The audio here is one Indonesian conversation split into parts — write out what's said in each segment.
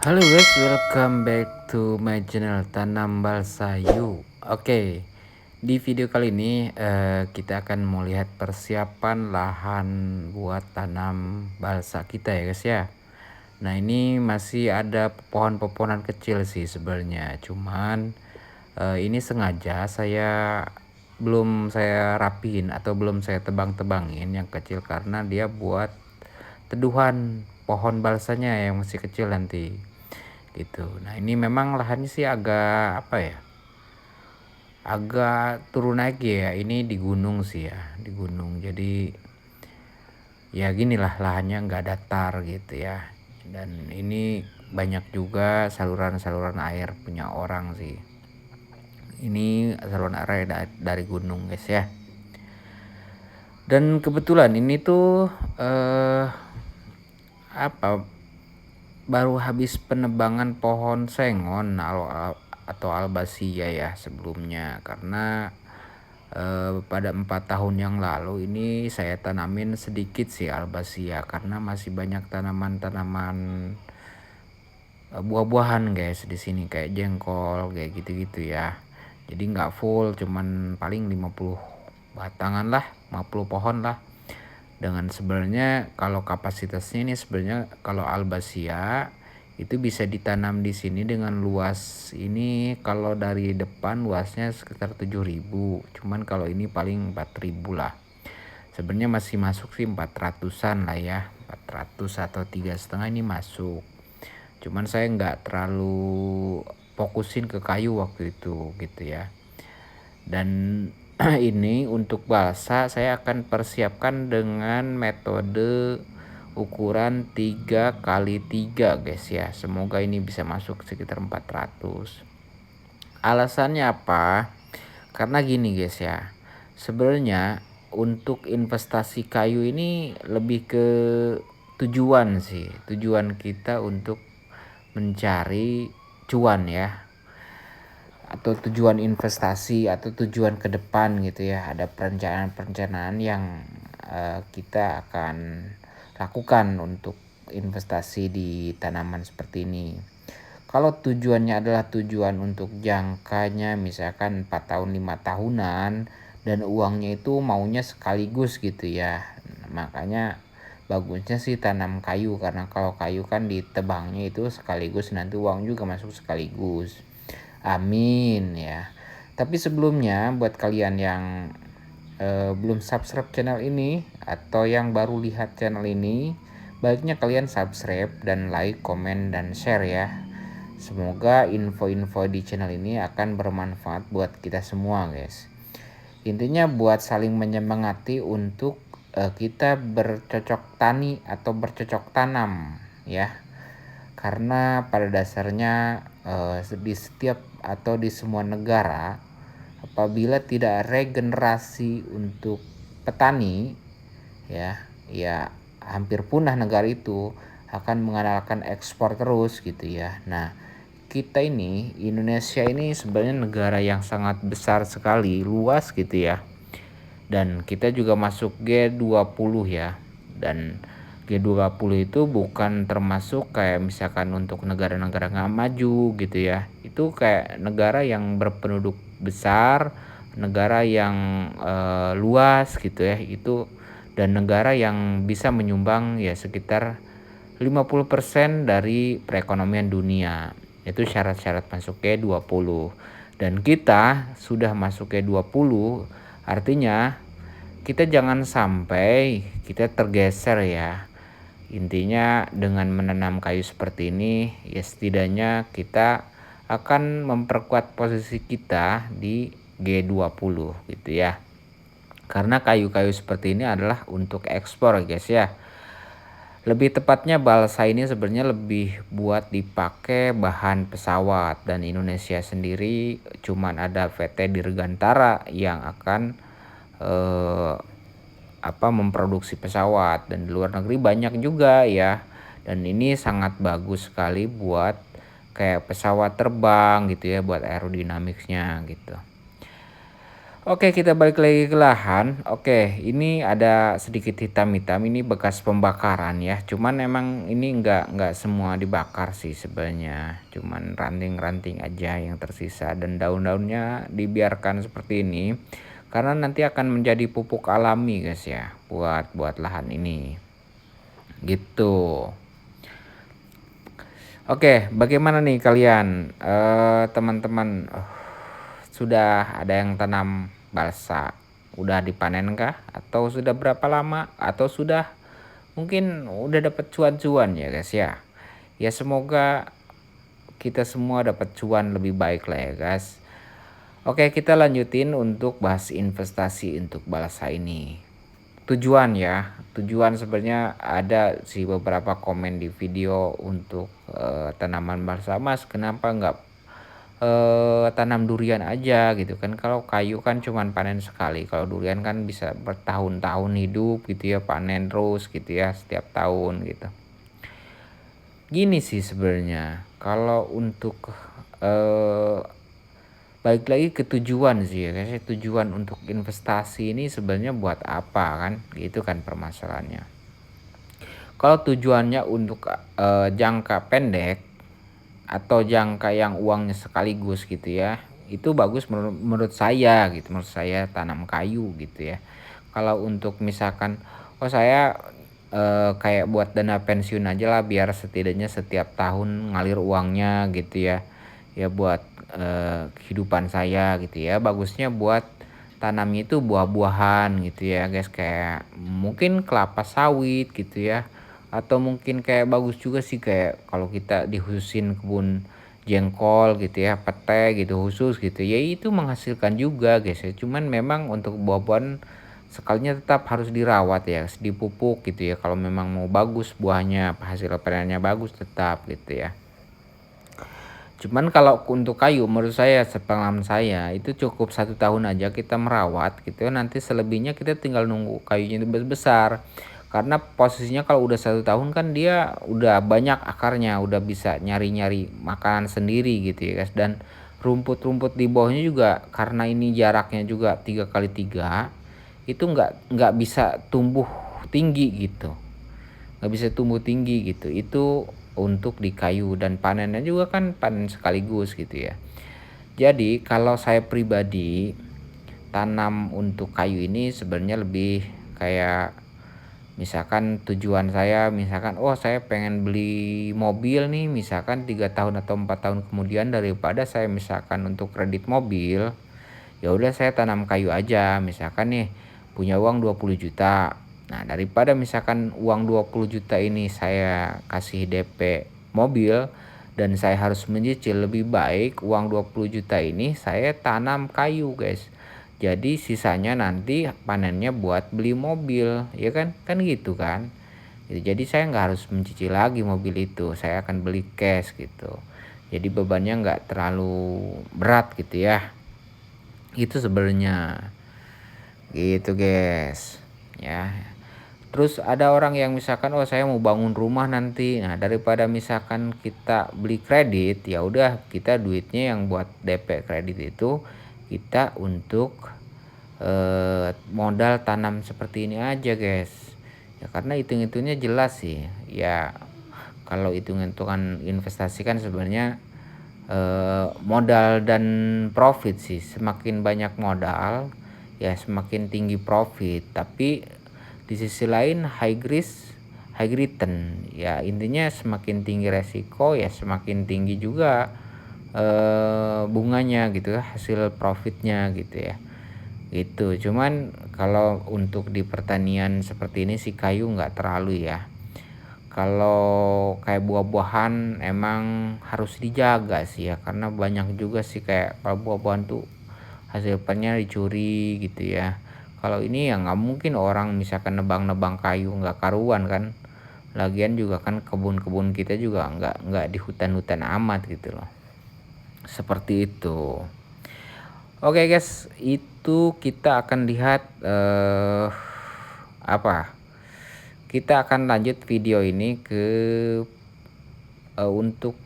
Halo guys, welcome back to my channel Tanam Balsa You. Oke, di video kali ini kita akan mau lihat persiapan lahan buat tanam balsa kita ya guys ya. Nah ini masih ada pohon-pohonan kecil sih sebenarnya, cuman ini sengaja belum saya rapiin atau belum saya tebang-tebangin yang kecil karena dia buat teduhan pohon balsanya yang masih kecil nanti gitu. Nah ini memang lahannya sih agak apa ya, agak turun lagi ya, ini di gunung sih ya, di gunung, jadi ya ginilah lahannya nggak datar gitu ya. Dan ini banyak juga saluran-saluran air punya orang sih, ini saluran air dari gunung guys ya. Dan kebetulan ini tuh apa, baru habis penebangan pohon sengon atau albasia ya sebelumnya, karena pada 4 tahun yang lalu ini saya tanamin sedikit sih albasia karena masih banyak tanaman-tanaman buah-buahan guys di sini kayak jengkol kayak gitu-gitu ya. Jadi nggak full, cuman paling 50 batangan lah, 50 pohon lah. Dengan sebenarnya kalau kapasitasnya ini sebenarnya kalau albasia itu bisa ditanam di sini dengan luas ini, kalau dari depan luasnya sekitar 7.000, cuman kalau ini paling 4.000 lah. Sebenarnya masih masuk sih 400-an lah ya, 400 atau 3,5 ini masuk. Cuman saya nggak terlalu fokusin ke kayu waktu itu gitu ya. Dan ini untuk balsa saya akan persiapkan dengan metode ukuran 3x3 guys ya. Semoga ini bisa masuk sekitar 400. Alasannya apa? Karena gini guys ya, sebenarnya untuk investasi kayu ini lebih ke tujuan sih, tujuan kita untuk mencari cuan ya, atau tujuan investasi atau tujuan ke depan gitu ya. Ada perencanaan-perencanaan yang kita akan lakukan untuk investasi di tanaman seperti ini. Kalau tujuannya adalah tujuan untuk jangkanya misalkan 4 tahun 5 tahunan dan uangnya itu maunya sekaligus gitu ya. Makanya bagusnya sih tanam kayu, karena kalau kayu kan ditebangnya itu sekaligus, nanti uang juga masuk sekaligus. Amin ya. Tapi sebelumnya buat kalian yang belum subscribe channel ini atau yang baru lihat channel ini, baiknya kalian subscribe dan like, komen, dan share ya. Semoga info-info di channel ini akan bermanfaat buat kita semua guys. Intinya buat saling menyemangati untuk kita bercocok tani atau bercocok tanam ya. Karena pada dasarnya di setiap atau di semua negara, apabila tidak regenerasi untuk petani ya hampir punah negara itu, akan mengandalkan ekspor terus gitu ya. Nah kita ini Indonesia ini sebenarnya negara yang sangat besar sekali, luas gitu ya. Dan kita juga masuk G20 ya. Dan G20 itu bukan termasuk kayak misalkan untuk negara-negara nggak maju gitu ya. Itu kayak negara yang berpenduduk besar, negara yang luas gitu ya. Itu dan negara yang bisa menyumbang ya sekitar 50% dari perekonomian dunia. Itu syarat-syarat masuk G20. Dan kita sudah masuk G20, artinya kita jangan sampai kita tergeser ya. Intinya dengan menanam kayu seperti ini ya setidaknya kita akan memperkuat posisi kita di G20 gitu ya. Karena kayu-kayu seperti ini adalah untuk ekspor guys ya. Lebih tepatnya balsa ini sebenarnya lebih buat dipakai bahan pesawat, dan Indonesia sendiri cuman ada PT Dirgantara yang akan memproduksi pesawat, dan di luar negeri banyak juga ya. Dan ini sangat bagus sekali buat kayak pesawat terbang gitu ya, buat aerodinamiknya gitu. Oke, kita balik lagi ke lahan. Oke, ini ada sedikit hitam-hitam, ini bekas pembakaran ya. Cuman emang ini nggak semua dibakar sih sebenarnya. Cuman ranting-ranting aja yang tersisa dan daun-daunnya dibiarkan seperti ini karena nanti akan menjadi pupuk alami guys ya buat buat lahan ini. Gitu. Oke, bagaimana nih kalian, teman-teman, sudah ada yang tanam balsa? Udah dipanen kah? Atau sudah berapa lama? Atau sudah mungkin udah dapat cuan-cuan ya, guys, ya? Ya semoga kita semua dapat cuan lebih baik lah ya, guys. Oke, kita lanjutin untuk bahas investasi untuk balsa ini. Tujuan ya, tujuan sebenarnya ada sih beberapa komen di video untuk, tanaman balsa, "Mas, kenapa nggak, tanam durian aja?" Gitu kan. Kalau kayu kan cuman panen sekali, kalau durian kan bisa bertahun-tahun hidup gitu ya, panen terus gitu ya, setiap tahun gitu. Gini sih sebenarnya, kalau untuk, eee, balik lagi ke tujuan sih ya, Kayaknya tujuan untuk investasi ini sebenarnya buat apa kan, gitu kan permasalahannya. Kalau tujuannya untuk, jangka pendek atau jangka yang uangnya sekaligus gitu ya, itu bagus menurut saya gitu, menurut saya tanam kayu gitu ya. Kalau untuk misalkan, oh saya, kayak buat dana pensiun aja lah biar setidaknya setiap tahun ngalir uangnya gitu ya, ya buat, kehidupan saya gitu ya, bagusnya buat tanamnya itu buah-buahan gitu ya guys, kayak mungkin kelapa sawit gitu ya, atau mungkin kayak bagus juga sih kayak kalau kita dihususin kebun jengkol gitu ya, pete gitu khusus gitu, ya itu menghasilkan juga guys ya. Cuman memang untuk buah-buahan sekalinya tetap harus dirawat ya, harus dipupuk gitu ya. Kalau memang mau bagus buahnya, hasil panennya bagus tetap gitu ya. Cuman kalau untuk kayu menurut saya sepengalaman saya itu cukup 1 tahun aja kita merawat gitu ya, nanti selebihnya kita tinggal nunggu kayunya itu besar. Karena posisinya kalau udah 1 tahun kan dia udah banyak akarnya, udah bisa nyari-nyari makanan sendiri gitu ya guys, dan rumput-rumput di bawahnya juga karena ini jaraknya juga 3 kali 3 itu nggak bisa tumbuh tinggi gitu, nggak bisa tumbuh tinggi gitu. Itu untuk di kayu dan panennya juga kan panen sekaligus gitu ya. Jadi kalau saya pribadi tanam untuk kayu ini sebenarnya lebih kayak misalkan tujuan saya misalkan, oh saya pengen beli mobil nih misalkan 3 tahun atau 4 tahun kemudian daripada saya misalkan untuk kredit mobil, ya udah saya tanam kayu aja. Misalkan nih punya uang 20 juta. Nah, daripada misalkan uang 20 juta ini saya kasih DP mobil dan saya harus menyicil, lebih baik uang 20 juta ini saya tanam kayu, guys. Jadi sisanya nanti panennya buat beli mobil, ya kan? Kan gitu kan? Gitu. Jadi saya nggak harus mencicil lagi mobil itu, saya akan beli cash gitu. Jadi bebannya nggak terlalu berat gitu ya. Itu sebenarnya, gitu guys, ya. Terus ada orang yang misalkan, "Oh saya mau bangun rumah nanti." Nah daripada misalkan kita beli kredit, ya udah kita duitnya yang buat DP kredit itu, kita untuk, modal tanam seperti ini aja guys. Ya karena hitung-hitungnya jelas sih, ya kalau hitung-hitungan investasi kan sebenarnya, modal dan profit sih, semakin banyak modal, ya semakin tinggi profit, tapi di sisi lain high risk, high return, ya intinya semakin tinggi resiko, ya semakin tinggi juga, bunganya gitu ya, hasil profitnya gitu ya, gitu. Cuman kalau untuk di pertanian seperti ini sih kayu nggak terlalu ya. Kalau kayak buah-buahan emang harus dijaga sih ya, karena banyak juga sih kayak kalau buah-buahan tuh hasil panennya dicuri gitu ya. Kalau ini ya nggak mungkin orang misalkan nebang-nebang kayu nggak karuan kan. Lagian juga kan kebun-kebun kita juga nggak di hutan-hutan amat gitu loh. Seperti itu. Oke guys, itu kita akan lihat, apa, kita akan lanjut video ini ke, untuk,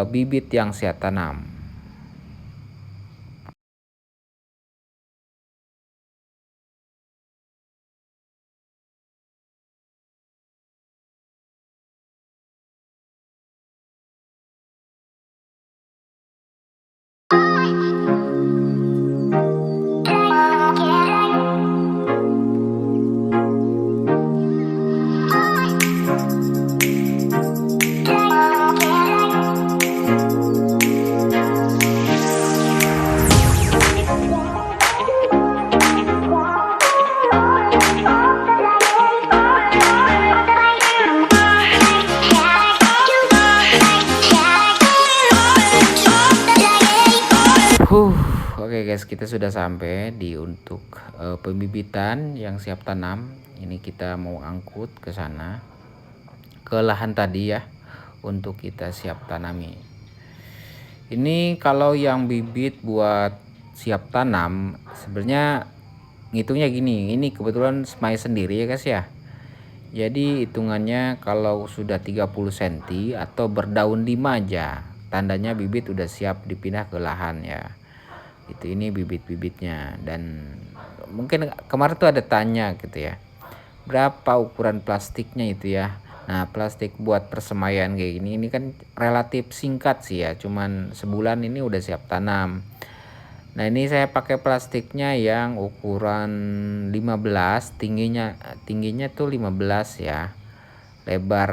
bibit yang saya tanam. Oke guys, kita sudah sampai di untuk pembibitan yang siap tanam. Ini kita mau angkut ke sana, ke lahan tadi ya, untuk kita siap tanami. Ini kalau yang bibit buat siap tanam sebenarnya ngitungnya gini. Ini kebetulan semai sendiri ya guys ya. Jadi hitungannya kalau sudah 30 cm atau berdaun 5 aja, tandanya bibit udah siap dipindah ke lahan ya. Itu ini bibit-bibitnya. Dan mungkin kemarin tuh ada tanya gitu ya, berapa ukuran plastiknya itu ya. Nah, plastik buat persemaian kayak gini ini kan relatif singkat sih ya, cuman sebulan ini udah siap tanam. Nah, ini saya pakai plastiknya yang ukuran 15, tingginya tuh 15 ya. Lebar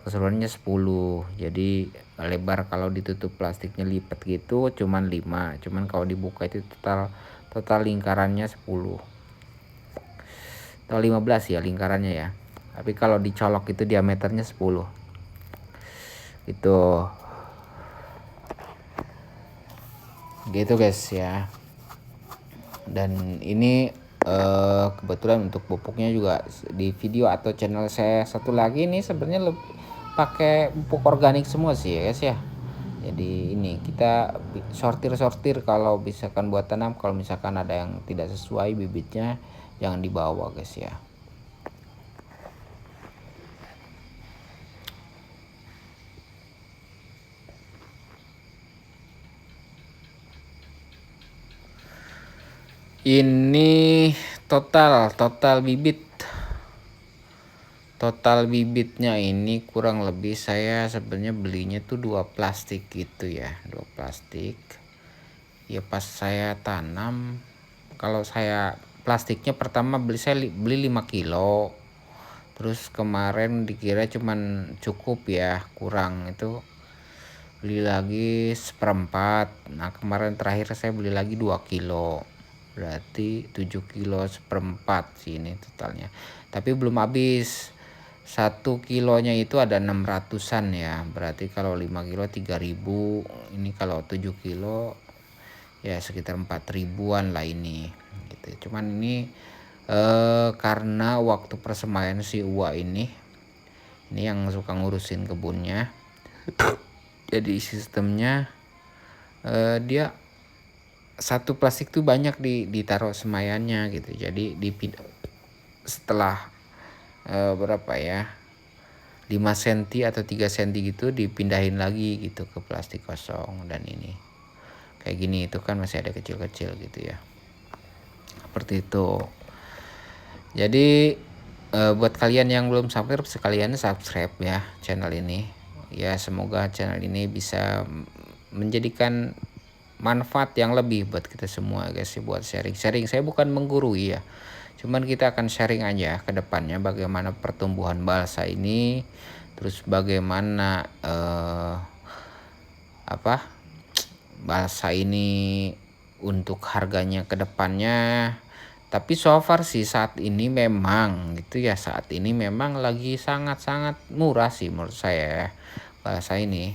keseluruhannya 10. Jadi lebar kalau ditutup plastiknya lipat gitu cuman 5, cuman kalau dibuka itu total lingkarannya 10 atau 15 ya lingkarannya ya. Tapi kalau dicolok itu diameternya 10. Itu gitu guys ya. Dan ini kebetulan untuk pupuknya juga di video atau channel saya satu lagi ini sebenarnya pakai pupuk organik semua sih ya guys ya. Jadi ini kita sortir kalau misalkan buat tanam, kalau misalkan ada yang tidak sesuai bibitnya jangan dibawa guys ya. Ini total bibitnya ini kurang lebih saya sebenarnya belinya tuh 2 plastik gitu ya, 2 plastik ya. Pas saya tanam, kalau saya plastiknya pertama saya beli 5 kilo, terus kemarin dikira cuman cukup ya, kurang, itu beli lagi 1/4. Nah, kemarin terakhir saya beli lagi 2 kilo, berarti 7 kilo 1/4 sih ini totalnya. Tapi belum habis. 1 kilonya itu ada 600-an ya, berarti kalau 5 kilo 3.000, ini kalau 7 kilo ya sekitar 4.000-an lah ini gitu. Cuman ini karena waktu persemaian si Uwa ini yang suka ngurusin kebunnya, jadi sistemnya dia satu plastik tuh banyak ditaruh semaiannya gitu. Jadi setelah berapa ya, 5 cm atau 3 cm gitu dipindahin lagi gitu ke plastik kosong. Dan ini kayak gini itu kan masih ada kecil-kecil gitu ya, seperti itu. Jadi buat kalian yang belum subscribe, sekalian subscribe ya channel ini ya. Semoga channel ini bisa menjadikan manfaat yang lebih buat kita semua guys, buat sharing. Saya bukan menggurui ya, cuman kita akan sharing aja ke depannya bagaimana pertumbuhan balsa ini, terus bagaimana balsa ini untuk harganya ke depannya. Tapi so far sih saat ini memang gitu ya, saat ini memang lagi sangat-sangat murah sih menurut saya ya. Balsa ini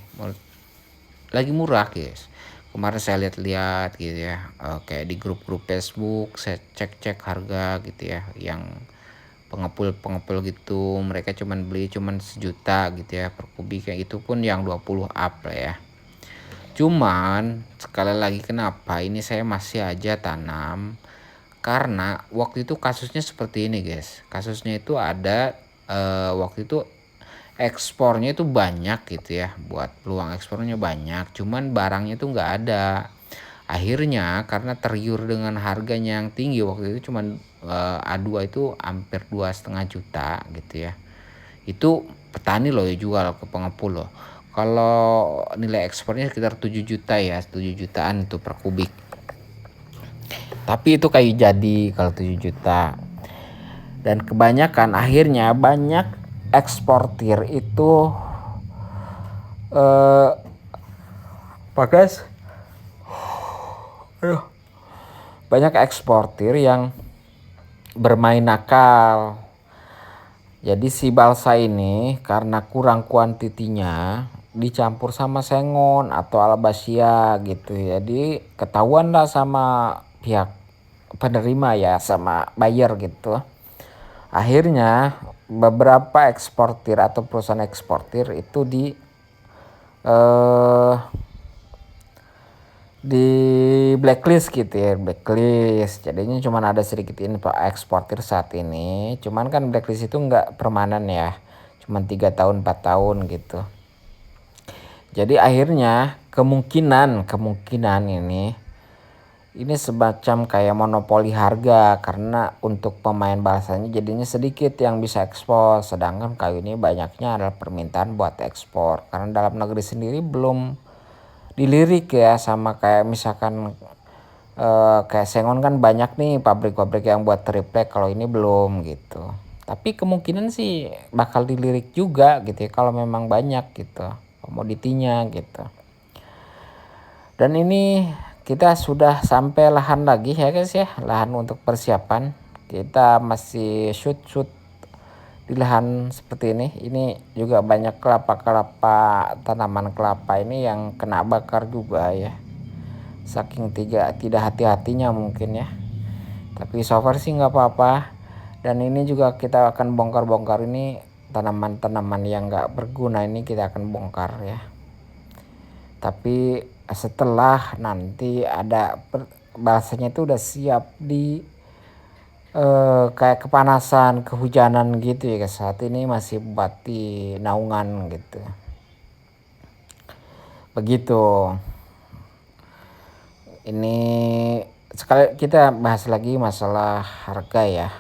lagi murah guys. Kemarin saya lihat-lihat gitu ya, kayak di grup-grup Facebook saya cek harga gitu ya, yang pengepul gitu, mereka beli cuman 1 juta gitu ya per kubik, kayak itu pun yang 20 up lah ya. Cuman sekali lagi kenapa ini saya masih aja tanam, karena waktu itu kasusnya seperti ini guys. Kasusnya itu ada waktu itu ekspornya itu banyak gitu ya, buat peluang ekspornya banyak, cuman barangnya itu nggak ada. Akhirnya karena tergiur dengan harganya yang tinggi waktu itu, cuman A2 itu hampir 2,5 juta gitu ya. Itu petani loh ya jual ke pengepul loh. Kalau nilai ekspornya sekitar 7 juta ya, 7 jutaan itu per kubik. Tapi itu kayu jadi kalau 7 juta. Dan kebanyakan akhirnya banyak eksportir itu guys, banyak eksportir yang bermain nakal. Jadi si balsa ini karena kurang kuantitinya, dicampur sama sengon atau albahcia gitu. Jadi ketahuan lah sama pihak penerima ya, sama buyer gitu. Akhirnya beberapa eksportir atau perusahaan eksportir itu eh, di blacklist gitu ya, blacklist. Jadinya cuman ada sedikit info eksportir saat ini. Cuman kan blacklist itu nggak permanen ya, cuman 3 tahun 4 tahun gitu. Jadi akhirnya kemungkinan ini semacam kayak monopoli harga, karena untuk pemain bahasanya jadinya sedikit yang bisa ekspor, sedangkan kayu ini banyaknya adalah permintaan buat ekspor karena dalam negeri sendiri belum dilirik ya, sama kayak misalkan kayak Sengon kan banyak nih pabrik-pabrik yang buat triplek, kalau ini belum gitu. Tapi kemungkinan sih bakal dilirik juga gitu ya kalau memang banyak gitu komoditinya gitu. Dan ini kita sudah sampai lahan lagi ya guys ya, lahan untuk persiapan. Kita masih shoot di lahan seperti ini. Ini juga banyak kelapa, tanaman kelapa ini yang kena bakar juga ya. Saking tidak hati-hatinya mungkin ya. Tapi so far sih nggak apa-apa. Dan ini juga kita akan bongkar-bongkar ini tanaman-tanaman yang nggak berguna, ini kita akan bongkar ya. Tapi setelah nanti ada bahasanya itu udah siap di kayak kepanasan, kehujanan gitu ya. Saat ini masih buat di naungan gitu. Begitu. Ini sekali kita bahas lagi masalah harga ya.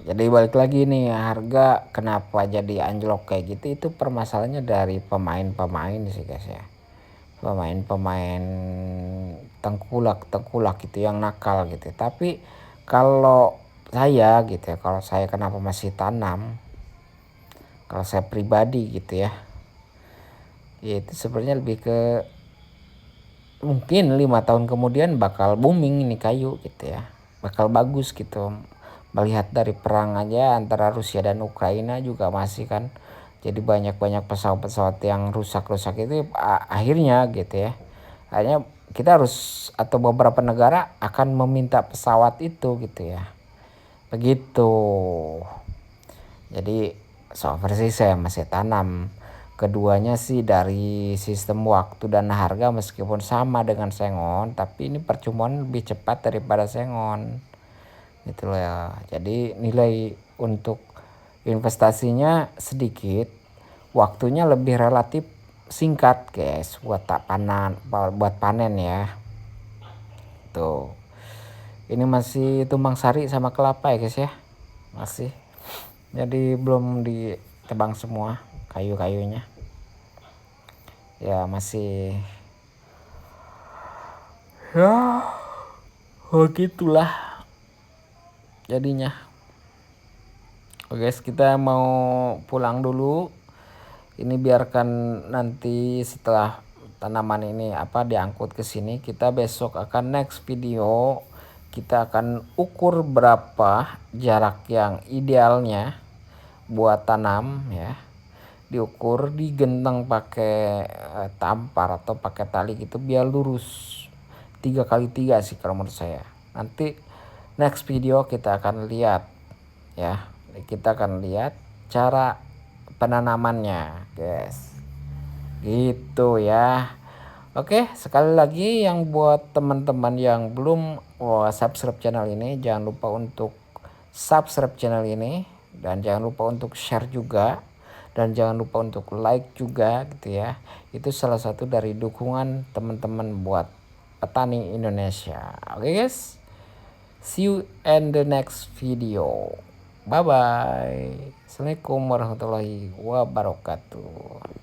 Jadi balik lagi nih, harga kenapa jadi anjlok kayak gitu, itu permasalahannya dari pemain-pemain sih guys ya. Pemain-pemain tengkulak gitu yang nakal gitu. Tapi kalau saya gitu ya, kalau saya kenapa masih tanam, kalau saya pribadi gitu ya, itu sebenarnya lebih ke mungkin 5 tahun kemudian bakal booming ini kayu gitu ya, bakal bagus gitu. Melihat dari perang aja antara Rusia dan Ukraina juga masih kan, jadi banyak pesawat-pesawat yang rusak itu akhirnya gitu ya, akhirnya kita harus atau beberapa negara akan meminta pesawat itu gitu ya, begitu. Jadi so far sih saya masih tanam. Keduanya sih dari sistem waktu dan harga meskipun sama dengan Sengon, tapi ini percuma lebih cepat daripada Sengon gitu loh ya. Jadi nilai untuk investasinya sedikit, waktunya lebih relatif singkat guys buat panen ya. Tuh. Ini masih tumbang sari sama kelapa ya guys ya. Masih. Jadi belum ditebang semua kayu-kayunya. Ya masih ya begitulah jadinya. Oke guys, kita mau pulang dulu. Ini biarkan nanti setelah tanaman ini diangkut ke sini, kita besok akan next video, kita akan ukur berapa jarak yang idealnya buat tanam ya. Diukur, digenteng pakai tampar atau pakai tali gitu biar lurus 3x3 sih kalau menurut saya. Nanti next video kita akan lihat ya, kita akan lihat cara penanamannya guys gitu ya. Oke, sekali lagi yang buat teman-teman yang belum subscribe channel ini, jangan lupa untuk subscribe channel ini, dan jangan lupa untuk share juga, dan jangan lupa untuk like juga gitu ya. Itu salah satu dari dukungan teman-teman buat petani Indonesia. Oke guys, see you in the next video. Bye bye. Assalamualaikum warahmatullahi wabarakatuh.